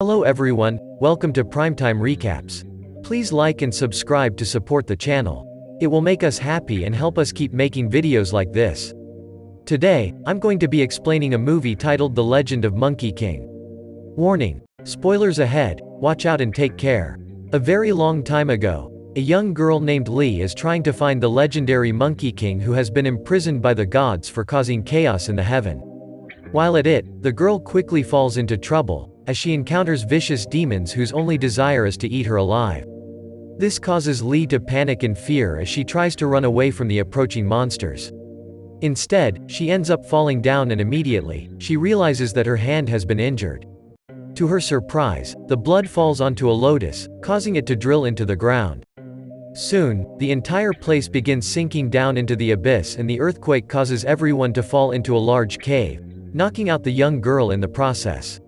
Hello everyone, welcome to Primetime Recaps. Please like and subscribe to support the channel. It will make us happy and help us keep making videos like this. Today, I'm going to be explaining a movie titled The Legend of Monkey King. Warning: spoilers ahead, watch out and take care. A very long time ago, a young girl named Lee is trying to find the legendary Monkey King who has been imprisoned by the gods for causing chaos in the heaven. While at it, the girl quickly falls into trouble, as she encounters vicious demons whose only desire is to eat her alive. This causes Lee to panic in fear as she tries to run away from the approaching monsters. Instead, she ends up falling down and immediately, she realizes that her hand has been injured. To her surprise, the blood falls onto a lotus, causing it to drill into the ground. Soon, the entire place begins sinking down into the abyss and the earthquake causes everyone to fall into a large cave, knocking out the young girl in the process.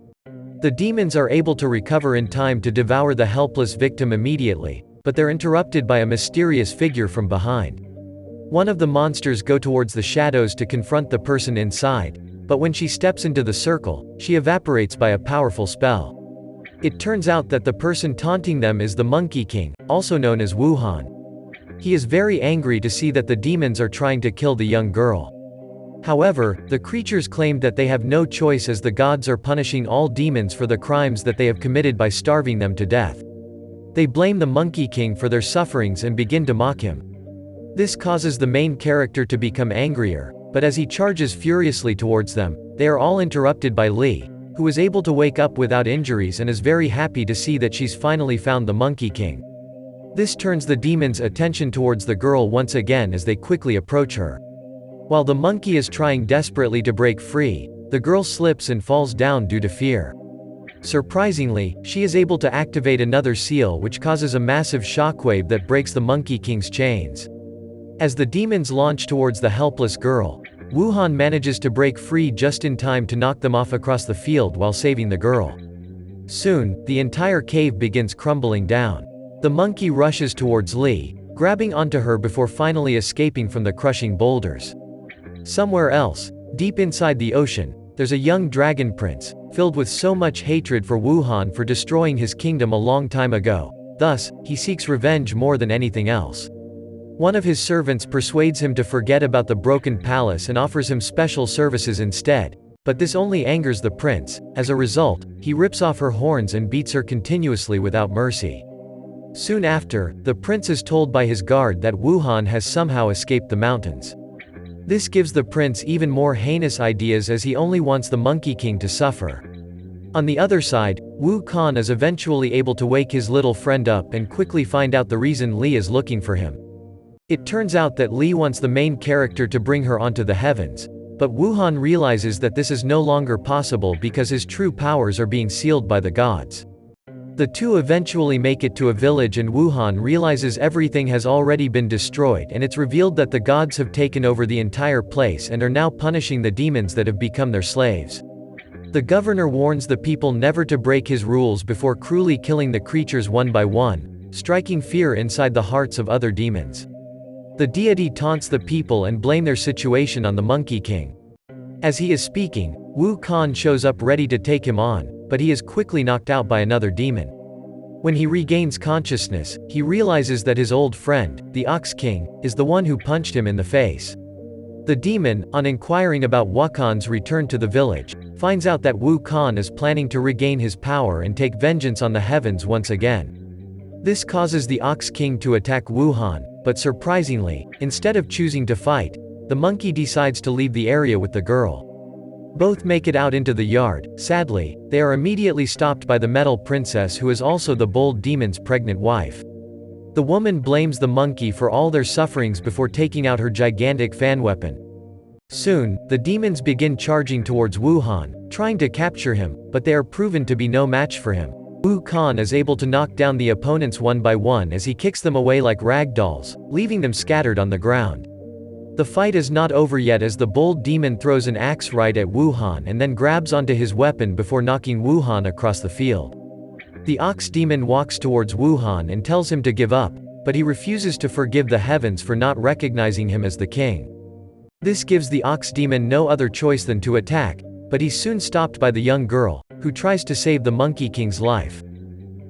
The demons are able to recover in time to devour the helpless victim immediately, but they're interrupted by a mysterious figure from behind. One of the monsters go towards the shadows to confront the person inside, but when she steps into the circle, she evaporates by a powerful spell. It turns out that the person taunting them is the Monkey King, also known as Wuhan. He is very angry to see that the demons are trying to kill the young girl. However, the creatures claim that they have no choice as the gods are punishing all demons for the crimes that they have committed by starving them to death. They blame the Monkey King for their sufferings and begin to mock him. This causes the main character to become angrier, but as he charges furiously towards them, they are all interrupted by Lee, who is able to wake up without injuries and is very happy to see that she's finally found the Monkey King. This turns the demons' attention towards the girl once again as they quickly approach her. While the monkey is trying desperately to break free, the girl slips and falls down due to fear. Surprisingly, she is able to activate another seal which causes a massive shockwave that breaks the Monkey King's chains. As the demons launch towards the helpless girl, Wuhan manages to break free just in time to knock them off across the field while saving the girl. Soon, the entire cave begins crumbling down. The monkey rushes towards Lee, grabbing onto her before finally escaping from the crushing boulders. Somewhere else, deep inside the ocean, there's a young dragon prince, filled with so much hatred for Wuhan for destroying his kingdom a long time ago. Thus, he seeks revenge more than anything else. One of his servants persuades him to forget about the broken palace and offers him special services instead, but this only angers the prince. As a result, he rips off her horns and beats her continuously without mercy. Soon after, the prince is told by his guard that Wuhan has somehow escaped the mountains. This gives the prince even more heinous ideas as he only wants the Monkey King to suffer. On the other side, Wu Kan is eventually able to wake his little friend up and quickly find out the reason Lee is looking for him. It turns out that Lee wants the main character to bring her onto the heavens, but Wuhan realizes that this is no longer possible because his true powers are being sealed by the gods. The two eventually make it to a village and Wuhan realizes everything has already been destroyed and it's revealed that the gods have taken over the entire place and are now punishing the demons that have become their slaves. The governor warns the people never to break his rules before cruelly killing the creatures one by one, striking fear inside the hearts of other demons. The deity taunts the people and blame their situation on the Monkey King. As he is speaking, Wu Kan shows up ready to take him on, but he is quickly knocked out by another demon. When he regains consciousness, he realizes that his old friend, the Ox King, is the one who punched him in the face. The demon, on inquiring about Wukan's return to the village, finds out that Wu Kan is planning to regain his power and take vengeance on the heavens once again. This causes the Ox King to attack Wuhan, but surprisingly, instead of choosing to fight, the monkey decides to leave the area with the girl. Both make it out into the yard. Sadly, they are immediately stopped by the metal princess who is also the bold demon's pregnant wife. The woman blames the monkey for all their sufferings before taking out her gigantic fan weapon. Soon, the demons begin charging towards Wuhan, trying to capture him, but they are proven to be no match for him. Wu Kan is able to knock down the opponents one by one as he kicks them away like rag dolls, leaving them scattered on the ground. The fight is not over yet as the bold demon throws an axe right at Wuhan and then grabs onto his weapon before knocking Wuhan across the field. The ox demon walks towards Wuhan and tells him to give up, but he refuses to forgive the heavens for not recognizing him as the king. This gives the ox demon no other choice than to attack, but he's soon stopped by the young girl, who tries to save the Monkey King's life.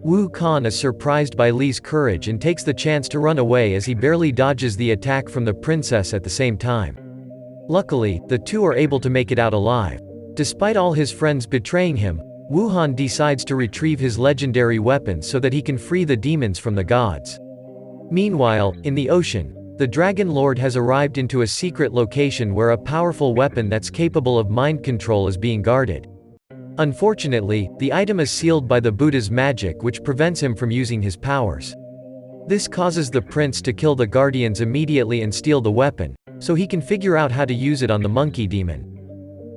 Wu Kan is surprised by Li's courage and takes the chance to run away as he barely dodges the attack from the princess at the same time. Luckily, the two are able to make it out alive. Despite all his friends betraying him, Wu Han decides to retrieve his legendary weapon so that he can free the demons from the gods. Meanwhile, in the ocean, the Dragon Lord has arrived into a secret location where a powerful weapon that's capable of mind control is being guarded. Unfortunately, the item is sealed by the Buddha's magic, which prevents him from using his powers. This causes the prince to kill the guardians immediately and steal the weapon, so he can figure out how to use it on the monkey demon.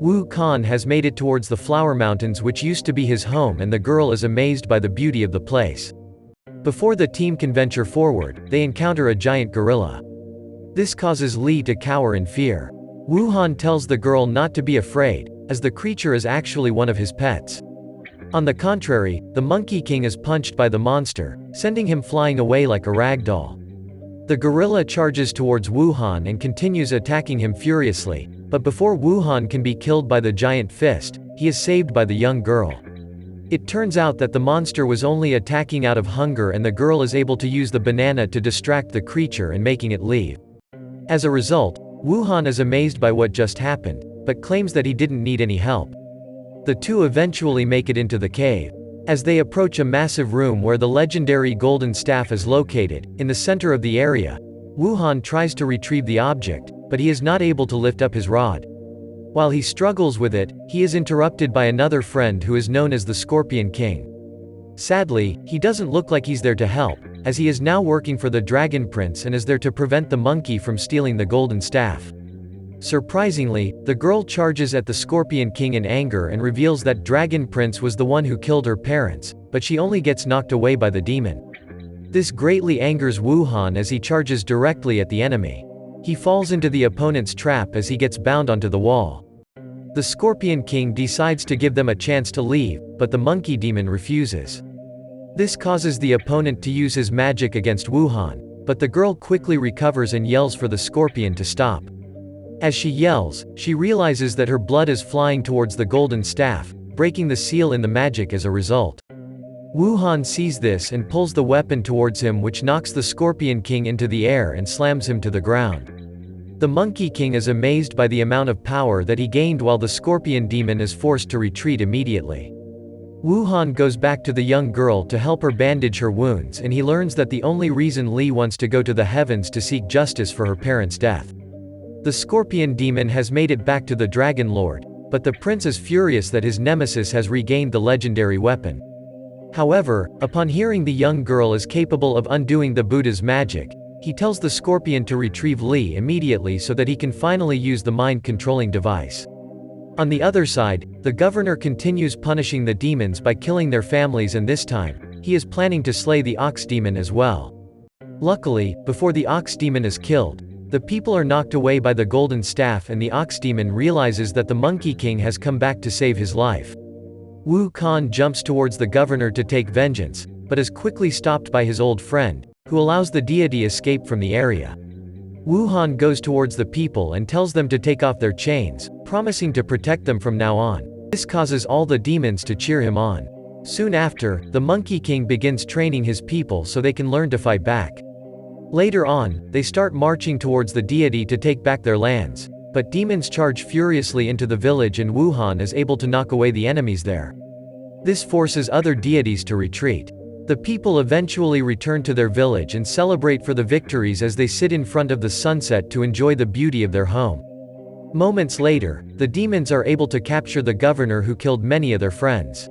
Wu Kan has made it towards the Flower Mountains, which used to be his home, and the girl is amazed by the beauty of the place. Before the team can venture forward, they encounter a giant gorilla. This causes Li to cower in fear. Wu Han tells the girl not to be afraid, as the creature is actually one of his pets. On the contrary, the Monkey King is punched by the monster, sending him flying away like a ragdoll. The gorilla charges towards Wu Han and continues attacking him furiously, but before Wu Han can be killed by the giant fist, he is saved by the young girl. It turns out that the monster was only attacking out of hunger, and the girl is able to use the banana to distract the creature and making it leave. As a result, Wu Han is amazed by what just happened, but claims that he didn't need any help. The two eventually make it into the cave. As they approach a massive room where the legendary golden staff is located, in the center of the area, Wu Han tries to retrieve the object, but he is not able to lift up his rod. While he struggles with it, he is interrupted by another friend who is known as the Scorpion King. Sadly, he doesn't look like he's there to help, as he is now working for the Dragon Prince and is there to prevent the monkey from stealing the golden staff. Surprisingly, the girl charges at the Scorpion King in anger and reveals that Dragon Prince was the one who killed her parents, but she only gets knocked away by the demon. This greatly angers Wu Han as he charges directly at the enemy. He falls into the opponent's trap as he gets bound onto the wall. The Scorpion King decides to give them a chance to leave, but the monkey demon refuses. This causes the opponent to use his magic against Wu Han, but the girl quickly recovers and yells for the scorpion to stop. As she yells, she realizes that her blood is flying towards the golden staff, breaking the seal in the magic as a result. Wu Han sees this and pulls the weapon towards him, which knocks the Scorpion King into the air and slams him to the ground. The Monkey King is amazed by the amount of power that he gained, while the Scorpion Demon is forced to retreat immediately. Wu Han goes back to the young girl to help her bandage her wounds, and he learns that the only reason Li wants to go to the heavens to seek justice for her parents' death. The Scorpion Demon has made it back to the Dragon Lord, but the prince is furious that his nemesis has regained the legendary weapon. However, upon hearing the young girl is capable of undoing the Buddha's magic, he tells the scorpion to retrieve Li immediately so that he can finally use the mind-controlling device. On the other side, the governor continues punishing the demons by killing their families, and this time, he is planning to slay the ox demon as well. Luckily, before the ox demon is killed, the people are knocked away by the golden staff, and the ox demon realizes that the Monkey King has come back to save his life. Wu Kan jumps towards the governor to take vengeance, but is quickly stopped by his old friend, who allows the deity escape from the area. Wu Han goes towards the people and tells them to take off their chains, promising to protect them from now on. This causes all the demons to cheer him on. Soon after, the Monkey King begins training his people so they can learn to fight back. Later on, they start marching towards the deity to take back their lands, but demons charge furiously into the village, and Wu Han is able to knock away the enemies there. This forces other deities to retreat. The people eventually return to their village and celebrate for the victories as they sit in front of the sunset to enjoy the beauty of their home. Moments later, the demons are able to capture the governor who killed many of their friends.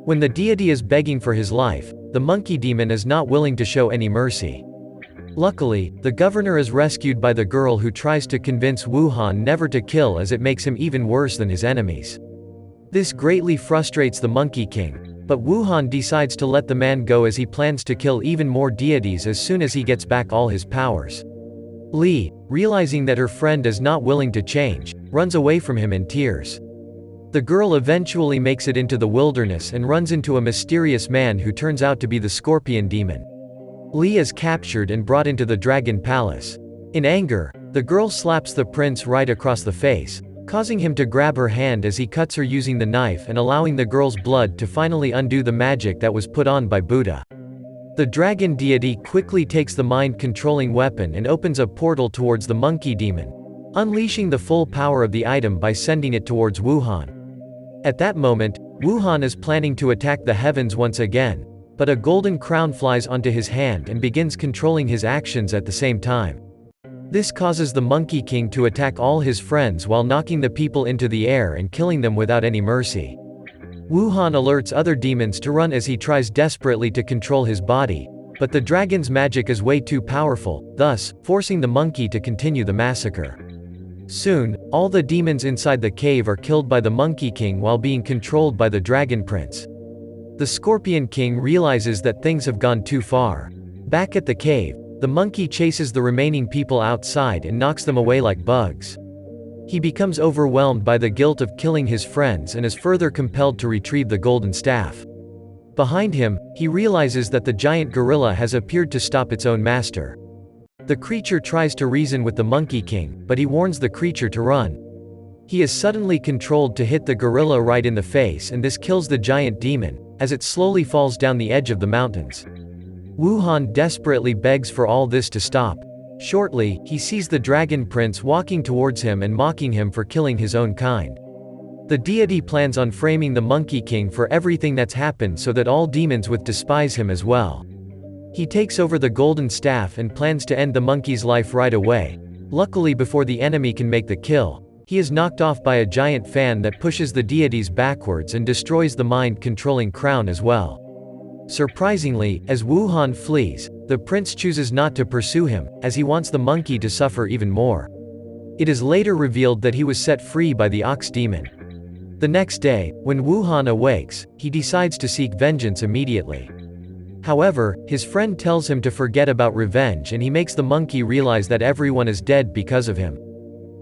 When the deity is begging for his life, the monkey demon is not willing to show any mercy. Luckily, the governor is rescued by the girl who tries to convince Wu Han never to kill, as it makes him even worse than his enemies. This greatly frustrates the Monkey King, but Wu Han decides to let the man go as he plans to kill even more deities as soon as he gets back all his powers. Li, realizing that her friend is not willing to change, runs away from him in tears. The girl eventually makes it into the wilderness and runs into a mysterious man who turns out to be the Scorpion Demon. Li is captured and brought into the Dragon Palace. In anger, the girl slaps the prince right across the face, causing him to grab her hand as he cuts her using the knife and allowing the girl's blood to finally undo the magic that was put on by Buddha. The dragon deity quickly takes the mind-controlling weapon and opens a portal towards the monkey demon, unleashing the full power of the item by sending it towards Wuhan. At that moment, Wuhan is planning to attack the heavens once again, but a golden crown flies onto his hand and begins controlling his actions at the same time. This causes the Monkey King to attack all his friends while knocking the people into the air and killing them without any mercy. Wuhan alerts other demons to run as he tries desperately to control his body, but the dragon's magic is way too powerful, thus, forcing the monkey to continue the massacre. Soon, all the demons inside the cave are killed by the Monkey King while being controlled by the Dragon Prince. The Scorpion King realizes that things have gone too far. Back at the cave, the monkey chases the remaining people outside and knocks them away like bugs. He becomes overwhelmed by the guilt of killing his friends and is further compelled to retrieve the golden staff. Behind him, he realizes that the giant gorilla has appeared to stop its own master. The creature tries to reason with the Monkey King, but he warns the creature to run. He is suddenly controlled to hit the gorilla right in the face, and this kills the giant demon, as it slowly falls down the edge of the mountains. Wuhan desperately begs for all this to stop. Shortly, he sees the Dragon Prince walking towards him and mocking him for killing his own kind. The deity plans on framing the Monkey King for everything that's happened so that all demons would despise him as well. He takes over the golden staff and plans to end the monkey's life right away. Luckily, before the enemy can make the kill, he is knocked off by a giant fan that pushes the deities backwards and destroys the mind-controlling crown as well. Surprisingly, as Wuhan flees, the prince chooses not to pursue him, as he wants the monkey to suffer even more. It is later revealed that he was set free by the ox demon. The next day, when Wuhan awakes, he decides to seek vengeance immediately. However, his friend tells him to forget about revenge, and he makes the monkey realize that everyone is dead because of him.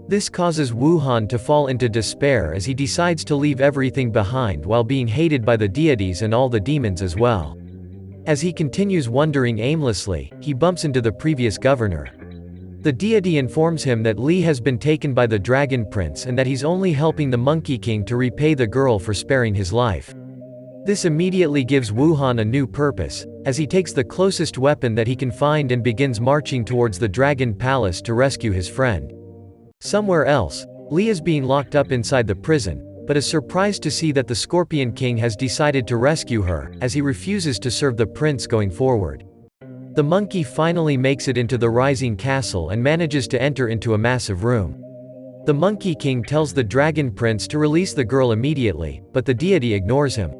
This causes Wuhan to fall into despair as he decides to leave everything behind while being hated by the deities and all the demons as well. As he continues wandering aimlessly, he bumps into the previous governor. The deity informs him that Li has been taken by the Dragon Prince and that he's only helping the Monkey King to repay the girl for sparing his life. This immediately gives Wuhan a new purpose, as he takes the closest weapon that he can find and begins marching towards the Dragon Palace to rescue his friend. Somewhere else, Li is being locked up inside the prison, but is surprised to see that the Scorpion King has decided to rescue her, as he refuses to serve the prince going forward. The monkey finally makes it into the rising castle and manages to enter into a massive room. The Monkey King tells the Dragon Prince to release the girl immediately, but the deity ignores him.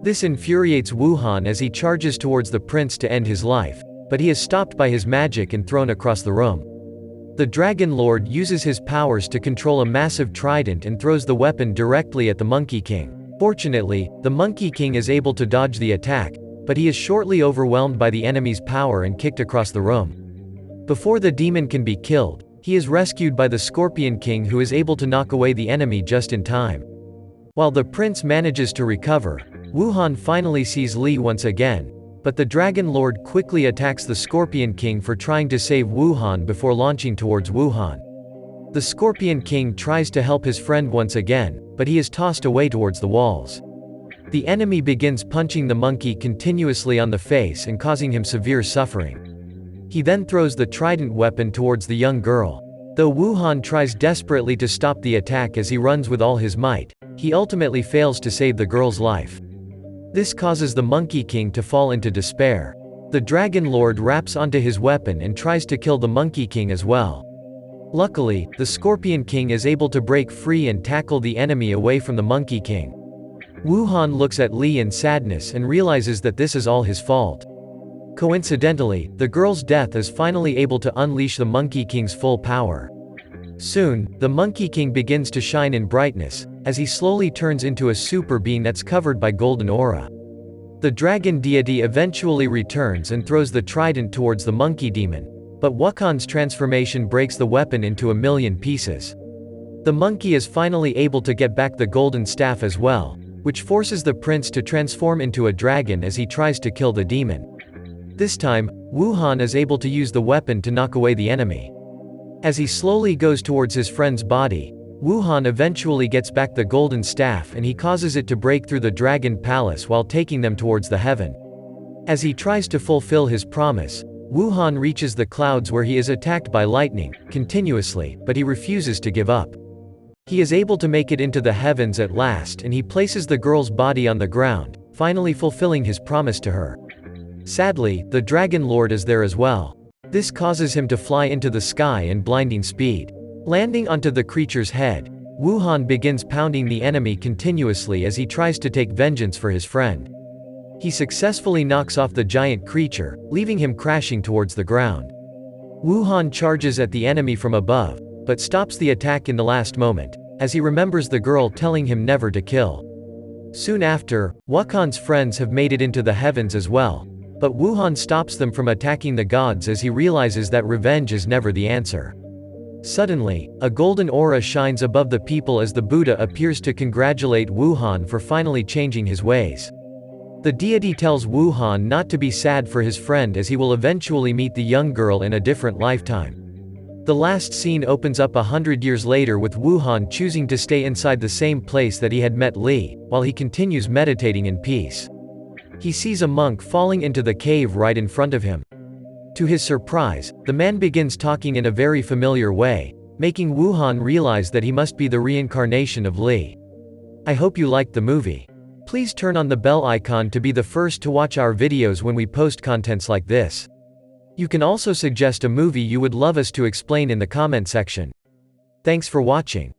This infuriates Wuhan as he charges towards the prince to end his life, but he is stopped by his magic and thrown across the room. The Dragon Lord uses his powers to control a massive trident and throws the weapon directly at the Monkey King. Fortunately, the Monkey King is able to dodge the attack, but he is shortly overwhelmed by the enemy's power and kicked across the room. Before the demon can be killed, he is rescued by the Scorpion King, who is able to knock away the enemy just in time. While the prince manages to recover, Wuhan finally sees Li once again, but the Dragon Lord quickly attacks the Scorpion King for trying to save Wuhan before launching towards Wuhan. The Scorpion King tries to help his friend once again, but he is tossed away towards the walls. The enemy begins punching the monkey continuously on the face and causing him severe suffering. He then throws the trident weapon towards the young girl. Though Wuhan tries desperately to stop the attack as he runs with all his might, he ultimately fails to save the girl's life. This causes the Monkey King to fall into despair. The Dragon Lord wraps onto his weapon and tries to kill the Monkey King as well. Luckily, the Scorpion King is able to break free and tackle the enemy away from the Monkey King. Wuhan looks at Li in sadness and realizes that this is all his fault. Coincidentally, the girl's death is finally able to unleash the Monkey King's full power. Soon, the Monkey King begins to shine in brightness, as he slowly turns into a super being that's covered by golden aura. The dragon deity eventually returns and throws the trident towards the monkey demon, but Wuhan's transformation breaks the weapon into 1,000,000 pieces. The monkey is finally able to get back the golden staff as well, which forces the prince to transform into a dragon as he tries to kill the demon. This time, Wuhan is able to use the weapon to knock away the enemy. As he slowly goes towards his friend's body, Wuhan eventually gets back the golden staff and he causes it to break through the dragon palace while taking them towards the heaven. As he tries to fulfill his promise, Wuhan reaches the clouds where he is attacked by lightning, continuously, but he refuses to give up. He is able to make it into the heavens at last and he places the girl's body on the ground, finally fulfilling his promise to her. Sadly, the Dragon Lord is there as well. This causes him to fly into the sky in blinding speed. Landing onto the creature's head, Wuhan begins pounding the enemy continuously as he tries to take vengeance for his friend. He successfully knocks off the giant creature, leaving him crashing towards the ground. Wuhan charges at the enemy from above, but stops the attack in the last moment, as he remembers the girl telling him never to kill. Soon after, Wuhan's friends have made it into the heavens as well, but Wuhan stops them from attacking the gods as he realizes that revenge is never the answer. Suddenly, a golden aura shines above the people as the Buddha appears to congratulate Wuhan for finally changing his ways. The deity tells Wuhan not to be sad for his friend as he will eventually meet the young girl in a different lifetime. The last scene opens up 100 years later with Wuhan choosing to stay inside the same place that he had met Li, while he continues meditating in peace. He sees a monk falling into the cave right in front of him. To his surprise, the man begins talking in a very familiar way, making Wuhan realize that he must be the reincarnation of Li. I hope you liked the movie. Please turn on the bell icon to be the first to watch our videos when we post contents like this. You can also suggest a movie you would love us to explain in the comment section. Thanks for watching.